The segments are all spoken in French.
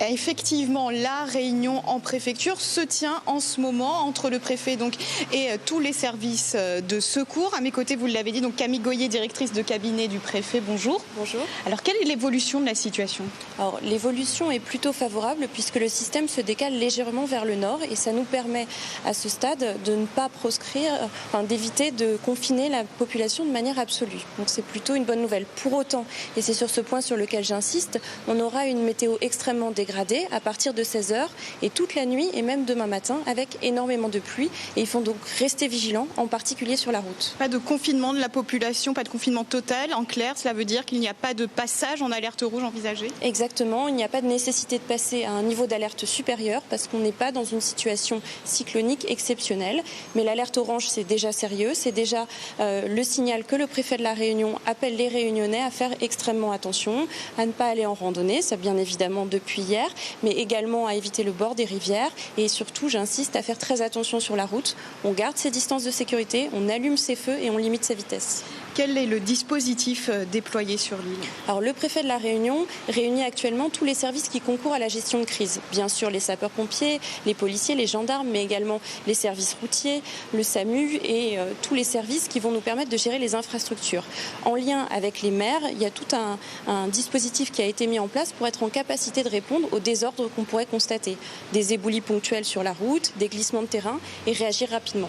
Effectivement, la réunion en préfecture se tient en ce moment entre le préfet et tous les services de secours. À mes côtés, vous l'avez dit, Camille Goyer, directrice de cabinet du préfet. Bonjour. Bonjour. Alors, quelle est l'évolution de la situation? Alors, l'évolution est plutôt favorable puisque le système se décale légèrement vers le nord et ça nous permet à ce stade de ne pas d'éviter de confiner la population de manière absolue. Donc c'est plutôt une bonne nouvelle. Pour autant, et c'est sur ce point sur lequel j'insiste, on aura une météo extrêmement dégradée à partir de 16h et toute la nuit et même demain matin avec énormément de pluie. Et il faut donc rester vigilants, en particulier sur la route. Pas de confinement de la population, pas de confinement total. En clair, cela veut dire qu'il n'y a pas de passage en alerte rouge envisagé? Exactement, il n'y a pas de nécessité de passer à un niveau d'alerte supérieur parce qu'on n'est pas dans une situation cyclonique exceptionnelle. Mais l'alerte orange, c'est déjà sérieux, c'est déjà le signal que le préfet de la Réunion appelle les Réunionnais à faire extrêmement attention, à ne pas aller en randonnée, ça bien évidemment depuis hier, mais également à éviter le bord des rivières et surtout, j'insiste, à faire très attention sur la route. On garde ses distances de sécurité, on allume ses feux et on limite sa vitesse. Quel est le dispositif déployé sur l'île? Alors, le préfet de la Réunion réunit actuellement tous les services qui concourent à la gestion de crise. Bien sûr, les sapeurs-pompiers, les policiers, les gendarmes, mais également les services routiers, le SAMU et tous les services qui vont nous permettre de gérer les infrastructures. En lien avec les maires, il y a tout un dispositif qui a été mis en place pour être en capacité de répondre aux désordres qu'on pourrait constater. Des éboulis ponctuels sur la route, des glissements de terrain et réagir rapidement.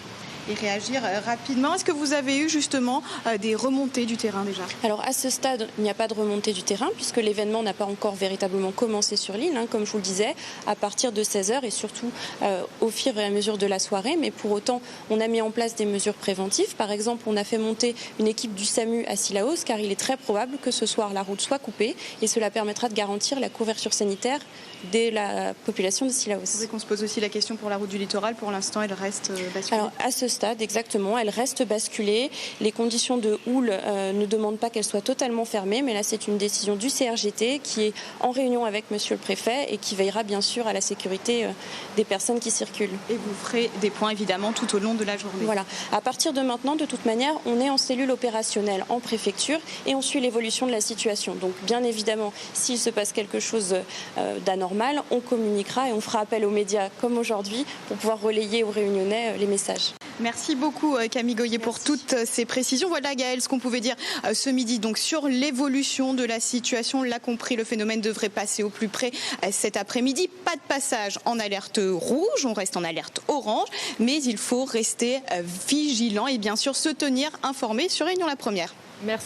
Est-ce que vous avez eu justement des remontées du terrain déjà? Alors à ce stade, il n'y a pas de remontée du terrain puisque l'événement n'a pas encore véritablement commencé sur l'île, comme je vous le disais, à partir de 16h et surtout au fur et à mesure de la soirée. Mais pour autant, on a mis en place des mesures préventives. Par exemple, on a fait monter une équipe du SAMU à Sillaos car il est très probable que ce soir la route soit coupée et cela permettra de garantir la couverture sanitaire de la population de Sillaos. Vous savez qu'on se pose aussi la question pour la route du littoral. Pour l'instant, elle reste basculée. Alors à ce stade, exactement, elle reste basculée. Les conditions de houle ne demandent pas qu'elle soit totalement fermée, mais là c'est une décision du CRGT qui est en réunion avec monsieur le préfet et qui veillera bien sûr à la sécurité des personnes qui circulent. Et vous ferez des points évidemment tout au long de la journée. Voilà. À partir de maintenant, de toute manière, on est en cellule opérationnelle en préfecture et on suit l'évolution de la situation. Donc bien évidemment, s'il se passe quelque chose d'anormal, on communiquera et on fera appel aux médias comme aujourd'hui pour pouvoir relayer aux Réunionnais les messages. Merci beaucoup Camille Goyer pour toutes ces précisions. Voilà Gaëlle ce qu'on pouvait dire ce midi sur l'évolution de la situation. On l'a compris, le phénomène devrait passer au plus près cet après-midi. Pas de passage en alerte rouge, on reste en alerte orange, mais il faut rester vigilant et bien sûr se tenir informé sur Réunion la Première. Merci.